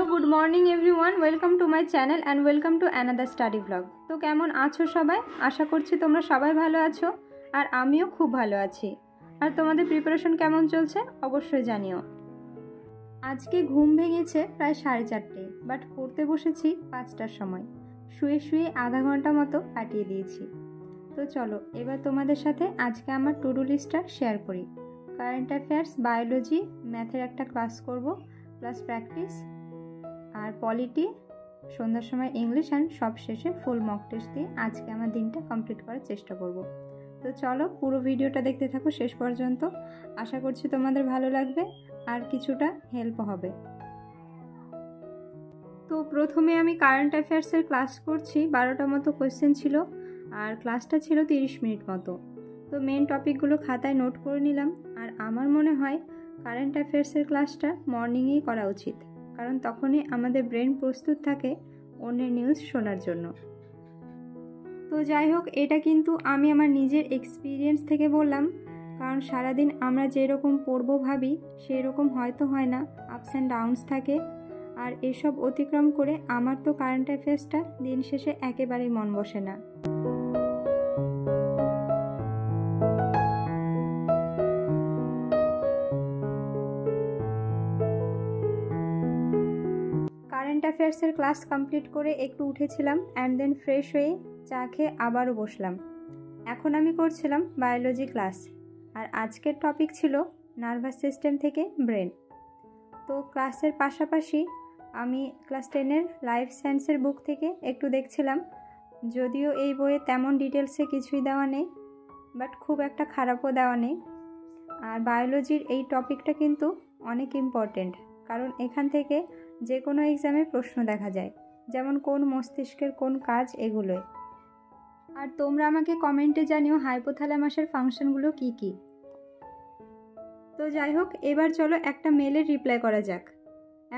Good morning everyone, welcome to my channel and welcome to another study blog. তো কেমন আছো সবাই? আশা করছি তোমরা সবাই ভালো আছো আর আমিও খুব ভালো আছি। আর তোমাদের প্রিপারেশন কেমন চলছে অবশ্যই জানিও। আজকে ঘুম ভেঙেছে প্রায় 4:30, বাট পড়তে বসেছি 5টার সময়। শুয়ে শুয়ে আধা ঘন্টা মতো কাটিয়ে দিয়েছি। তো চলো এবার তোমাদের সাথে আজকে আমার টু ডু লিস্টটা শেয়ার করি। কারেন্ট অ্যাফেয়ার্স, বায়োলজি, ম্যাথের একটা ক্লাস করব, প্লাস প্র্যাকটিস, আর পলিটি, সন্ধ্যার সময় ইংলিশ, অ্যান্ড সব শেষে ফুল মক টেস্ট দিয়ে আজকে আমার দিনটা কমপ্লিট করার চেষ্টা করব। তো চলো পুরো ভিডিওটা দেখতে থাকো শেষ পর্যন্ত। আশা করছি তোমাদের ভালো লাগবে আর কিছুটা হেল্প হবে। তো প্রথমে আমি কারেন্ট অ্যাফেয়ার্সের ক্লাস করছি। 12টা মতো কোয়েশ্চেন ছিল আর ক্লাসটা ছিল 30 মিনিট মতো। তো মেন টপিকগুলো খাতায় নোট করে নিলাম। আর আমার মনে হয় কারেন্ট অ্যাফেয়ার্সের ক্লাসটা মর্নিংয়েই করা উচিত, কারণ তখনই আমাদের ব্রেন প্রস্তুত থাকে অন্যের নিউজ শোনার জন্য। তো যাই হোক, এটা কিন্তু আমি আমার নিজের এক্সপিরিয়েন্স থেকে বললাম, কারণ সারাদিন আমরা যেরকম পড়বো ভাবি সেই রকম হয়তো হয় না, আপস অ্যান্ড ডাউনস থাকে। আর এসব অতিক্রম করে আমার তো কারেন্ট অ্যাফেয়ার্সটা দিন শেষে একেবারেই মন বসে না। কারেন্ট অ্যাফেয়ার্সের ক্লাস কমপ্লিট করে একটু উঠেছিলাম অ্যান্ড দেন ফ্রেশ হয়ে চা খেয়ে আবারও বসলাম। এখন আমি করছিলাম বায়োলজি ক্লাস, আর আজকের টপিক ছিল নার্ভাস সিস্টেম থেকে ব্রেন। তো ক্লাসের পাশাপাশি আমি ক্লাস 10-এর লাইফ সায়েন্সের বুক থেকে একটু দেখছিলাম, যদিও এই বইয়ে তেমন ডিটেলসে কিছুই দেওয়া নেই, বাট খুব একটা খারাপও দেওয়া নেই। আর বায়োলজির এই টপিকটা কিন্তু অনেক ইম্পর্টেন্ট, কারণ এখান থেকে যে কোনো এক্সামে প্রশ্ন দেখা যায়, যেমন কোন মস্তিষ্কের কোন কাজ, এগুলোই। আর তোমরা আমাকে কমেন্টে জানিও হাইপোথ্যালামাসের ফাংশনগুলো কি কি। তো যাই হোক, এবার চলো একটা মেলের রিপ্লাই করা যাক।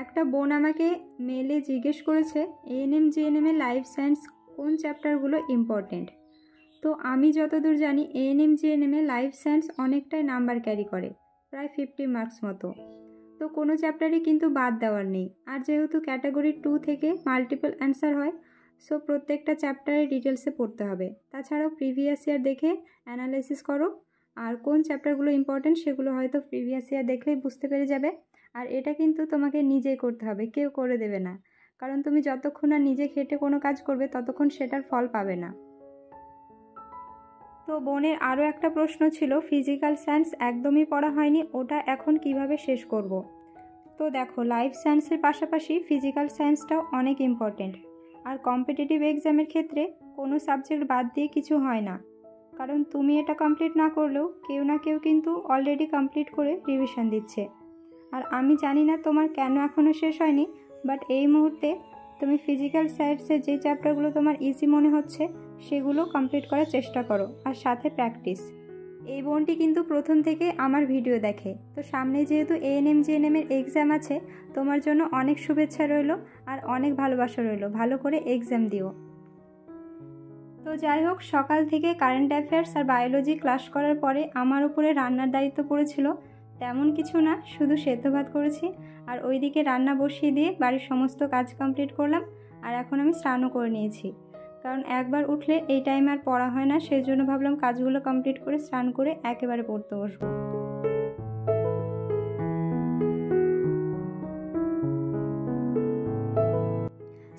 একটা বোন আমাকে মেলে জিজ্ঞেস করেছে এএনএম জিএনএম এর লাইফ সায়েন্স কোন চ্যাপ্টারগুলো ইম্পর্টেন্ট। তো আমি যতদূর জানি এএনএম জিএনএম এ লাইফ সায়েন্স অনেকটাই নাম্বার ক্যারি করে, প্রায় 50 মার্কস মতো। তো কোনো চ্যাপ্টারই কিন্তু বাদ দেওয়ার নেই। আর যেহেতু ক্যাটাগরি 2 থেকে মাল্টিপল অ্যান্সার হয়, সো প্রত্যেকটা চ্যাপ্টারে ডিটেলসে পড়তে হবে। তাছাড়াও প্রিভিয়াস ইয়ার দেখে অ্যানালাইসিস করো, আর কোন চ্যাপ্টারগুলো ইম্পর্টেন্ট সেগুলো হয়তো প্রিভিয়াস ইয়ার দেখলেই বুঝতে পেরে যাবে। আর এটা কিন্তু তোমাকে নিজেই করতে হবে, কেউ করে দেবে না, কারণ তুমি যতক্ষণ না নিজে খেটে কোনো কাজ করবে ততক্ষণ সেটার ফল পাবে না। তো বোনের আরও একটা প্রশ্ন ছিল, ফিজিক্যাল সায়েন্স একদমই পড়া হয়নি, ওটা এখন কিভাবে শেষ করব। তো দেখো, লাইফ সায়েন্সের পাশাপাশি ফিজিক্যাল সায়েন্সটাও অনেক ইম্পর্টেন্ট। আর কম্পিটিটিভ এক্সামের ক্ষেত্রে কোনো সাবজেক্ট বাদ দিয়ে কিছু হয় না, কারণ তুমি এটা কমপ্লিট না করলেও কেউ না কেউ কিন্তু অলরেডি কমপ্লিট করে রিভিশন দিচ্ছে। আর আমি জানি না তোমার কেন এখনও শেষ হয়নি, বাট এই মুহূর্তে তুমি ফিজিক্যাল সায়েন্সের যে চ্যাপ্টারগুলো তোমার ইজি মনে হচ্ছে সেগুলো কমপ্লিট করার চেষ্টা করো, আর সাথে প্র্যাকটিস। এই বোনটি কিন্তু প্রথম থেকে আমার ভিডিও দেখে। তো সামনে যেহেতু এএনএম জিএনএম এর এক্সাম আছে, তোমার জন্য অনেক শুভেচ্ছা রইল আর অনেক ভালোবাসা রইল। ভালো করে এক্সাম দিও। তো যাই হোক, সকাল থেকে কারেন্ট অ্যাফেয়ার্স আর বায়োলজি ক্লাস করার পরে আমার উপরে রান্নার দায়িত্ব পড়েছিল। তেমন কিছু না, শুধু সেদ্ধ ভাত করেছি আর ওইদিকে রান্না বসিয়ে দিয়ে বাড়ির সমস্ত কাজ কমপ্লিট করলাম। আর এখন আমি স্নানও করে নিয়েছি, কারণ একবার উঠলে এই টাইম আর পড়া হয় না, সেই জন্য ভাবলাম কাজগুলো কমপ্লিট করে স্নান করে একেবারে পড়তে বসবো।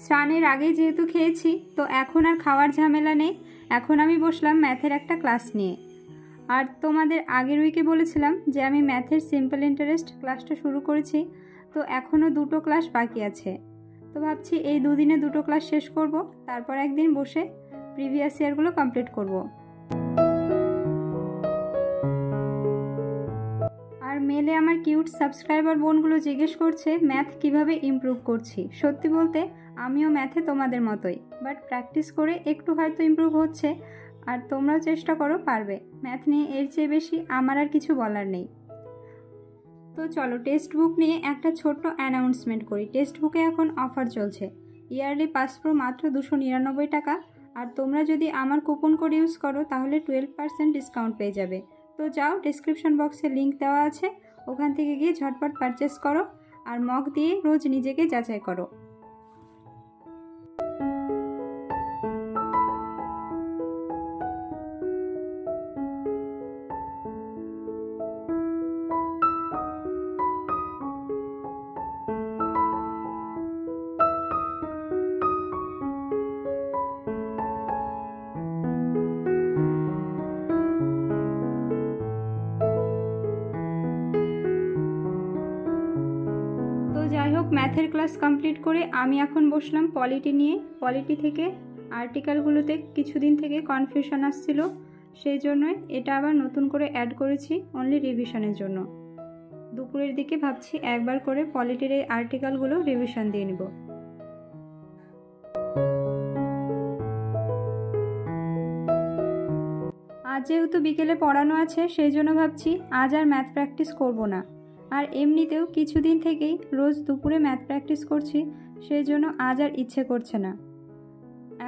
স্নানের আগেই যেহেতু খেয়েছি, তো এখন আর খাওয়ার ঝামেলা নেই। এখন আমি বসলাম ম্যাথের একটা ক্লাস নিয়ে। আর তোমাদের আগের উইকে বলেছিলাম যে আমি ম্যাথের সিম্পল ইন্টারেস্ট ক্লাসটা শুরু করেছি, তো এখনও 2টো ক্লাস বাকি আছে। তো ভাবছি এই 2 দিনে 2টো ক্লাস শেষ করব, তারপর একদিন বসে প্রিভিয়াস ইয়ারগুলো কমপ্লিট করব। আর মেলে আমার কিউট সাবস্ক্রাইবার বোনগুলো জিজ্ঞেস করছে ম্যাথ কিভাবে ইমপ্রুভ করছি। সত্যি বলতে আমিও ম্যাথে তোমাদের মতোই, বাট প্র্যাকটিস করে একটু হয়তো ইমপ্রুভ হচ্ছে। আর তোমরাও চেষ্টা করো, পারবে। ম্যাথ নিয়ে এর চেয়ে বেশি আমার আর কিছু বলার নেই। তো চলো টেক্সট বুক নিয়ে একটা ছোট্ট অ্যানাউন্সমেন্ট করি। টেক্সট বুকে এখন অফার চলছে। ইয়ারলি পাস প্রো মাত্র 299 টাকা। আর তোমরা যদি আমার কুপন কোড ইউজ করো তাহলে 12% ডিসকাউন্ট পেয়ে যাবে। তো যাও, ডিসক্রিপশন বক্সে লিঙ্ক দেওয়া আছে, ওখান থেকে গিয়ে ঝটপট পারচেস করো। আর মক দিয়ে রোজ নিজেকে যাচাই করো। যাই হোক, ম্যাথের ক্লাস কমপ্লিট করে আমি এখন বসলাম পলিটি নিয়ে। পলিটি থেকে আর্টিকেলগুলোতে কিছুদিন থেকে কনফিউশন আসছিল, সেই জন্যই এটা আবার নতুন করে অ্যাড করেছি অনলি রিভিশনের জন্য। দুপুরের দিকে ভাবছি একবার করে পলিটির এই আর্টিকেলগুলো রিভিশন দিয়ে নিব। আজ যেহেতু বিকেলে পড়ানো আছে, সেই জন্য ভাবছি আজ আর ম্যাথ প্র্যাকটিস করব না। আর এমনিতেও কিছুদিন থেকেই রোজ দুপুরে ম্যাথ প্র্যাকটিস করছি, সেই জন্য আজ আর ইচ্ছে করছে না।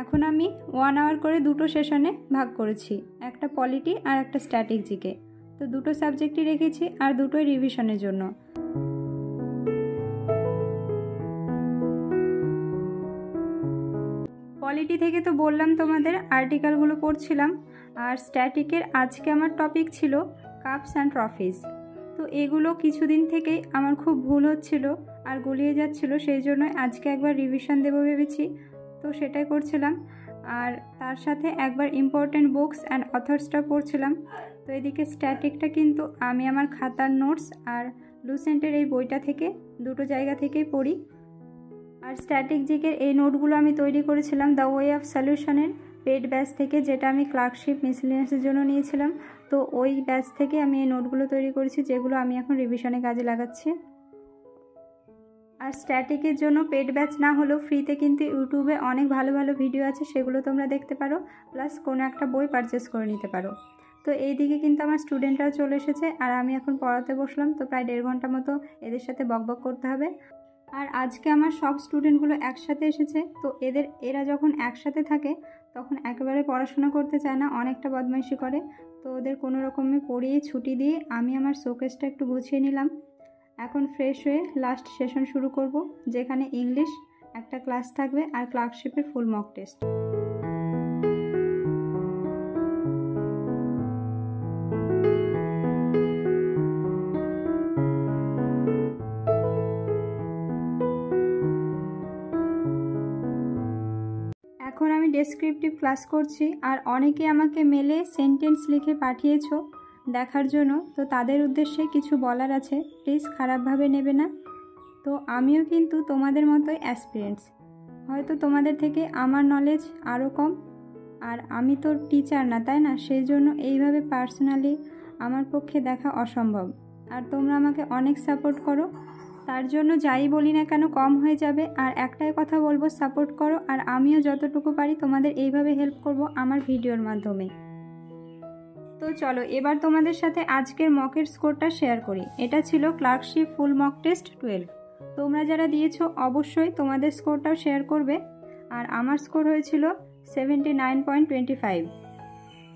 এখন আমি 1 আওয়ার করে দুটো সেশনে ভাগ করেছি, একটা পলিটি আর একটা স্ট্যাটিক জিকে। তো দুটো সাবজেক্টই রেখেছি আর দুটোই রিভিশনের জন্য। পলিটি থেকে তো বললাম তোমাদের আর্টিকেলগুলো পড়ছিলাম, আর স্ট্যাটিকের আজকে আমার টপিক ছিল কাপস অ্যান্ড ট্রফিজ। তো এগুলো কিছুদিন থেকেই আমার খুব ভুল হচ্ছিল আর গুলিয়ে যাচ্ছিল, সেই জন্য আজকে একবার রিভিশন দেবো ভেবেছি, তো সেটাই করছিলাম। আর তার সাথে একবার ইম্পর্টেন্ট বুকস অ্যান্ড অথর্সটা পড়ছিলাম। তো এদিকে স্ট্যাটিকটা কিন্তু আমি আমার খাতার নোটস আর লুসেন্টের এই বইটা থেকে দুটো জায়গা থেকেই পড়ি। আর স্ট্যাটিক জিকের এই নোটগুলো আমি তৈরি করেছিলাম দ্য ওয়ে অফ সলিউশনের পেড ব্যাচ থেকে, যেটা আমি ক্লার্কশিপ মিসলিনিয়াসের জন্য নিয়েছিলাম। তো ওই ব্যাচ থেকে আমি এই নোটগুলো তৈরি করেছি, যেগুলো আমি এখন রিভিশনে কাজে লাগাচ্ছি। আর স্ট্যাটিকের জন্য পেড ব্যাচ না হলেও ফ্রিতে কিন্তু ইউটিউবে অনেক ভালো ভালো ভিডিও আছে, সেগুলো তোমরা দেখতে পারো, প্লাস কোনো একটা বই পারচেস করে নিতে পারো। তো এই দিকে কিন্তু আমার স্টুডেন্টরাও চলে এসেছে আর আমি এখন পড়াতে বসলাম। তো প্রায় 1.5 ঘন্টা মতো এদের সাথে বকবক করতে হবে। আর আজকে আমার সব স্টুডেন্টগুলো একসাথে এসেছে, তো এরা যখন একসাথে থাকে তখন একেবারে পড়াশোনা করতে চায় না, অনেকটা বদমাইশি করে। তো ওদের কোনো রকমে পড়িয়ে ছুটি দিয়ে আমি আমার শোকেসটা একটু গুছিয়ে নিলাম। এখন ফ্রেশ হয়ে লাস্ট সেশন শুরু করব, যেখানে ইংলিশ একটা ক্লাস থাকবে আর ক্লার্কশিপের ফুল মক টেস্ট। এখন আমি ডেসক্রিপটিভ ক্লাস করছি, আর অনেকে আমাকে মেলে সেন্টেন্স লিখে পাঠিয়েছো দেখার জন্য। তো তাদের উদ্দেশ্যে কিছু বলার আছে, প্লিজ খারাপভাবে নেবে না। তো আমিও কিন্তু তোমাদের মতোই অ্যাসপিরেন্টস, হয়তো তোমাদের থেকে আমার নলেজ আরও কম, আর আমি তো টিচার না, তাই না? সেই জন্য এইভাবে পার্সোনালি আমার পক্ষে দেখা অসম্ভব। আর তোমরা আমাকে অনেক সাপোর্ট করো, তার জন্য যাই বলি না কেন কম হয়ে যাবে। আর একটাই কথা বলবো, সাপোর্ট করো, আর আমিও যতটুকু পারি তোমাদের এইভাবে হেল্প করব আমার ভিডিওর মাধ্যমে। তো চলো এবার তোমাদের সাথে আজকের মকের স্কোরটা শেয়ার করি। এটা ছিল ক্লার্কশিপ ফুল মক টেস্ট 12। তোমরা যারা দিয়েছো অবশ্যই তোমাদের স্কোরটাও শেয়ার করবে। আর আমার স্কোর হয়েছিল 79.25।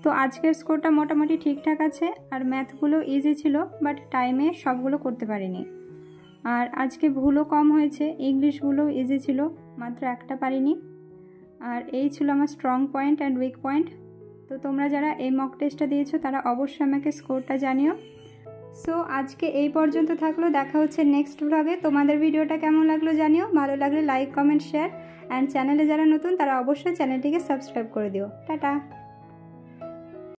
তো আজকের স্কোরটা মোটামুটি ঠিকঠাক আছে। আর ম্যাথগুলো ইজি ছিল, বাট টাইমে সবগুলো করতে পারিনি। আর আজকে ভুলও কম হয়েছে, ইংলিশগুলো ইজি ছিল, মাত্র একটা পারিনি। আর এই ছিল আমার strong point and weak point. তো তোমরা যারা এই মক টেস্টটা দিয়েছো তারা অবশ্যই আমাকে স্কোরটা জানিও। সো আজকে এই পর্যন্ত থাকলো, দেখা হচ্ছে নেক্সট ব্লগে। তোমাদের ভিডিওটা কেমন লাগলো জানিও, ভালো লাগলে লাইক কমেন্ট শেয়ার, অ্যান্ড চ্যানেলে যারা নতুন তারা অবশ্যই চ্যানেলটিকে সাবস্ক্রাইব করে দিও। টাটা।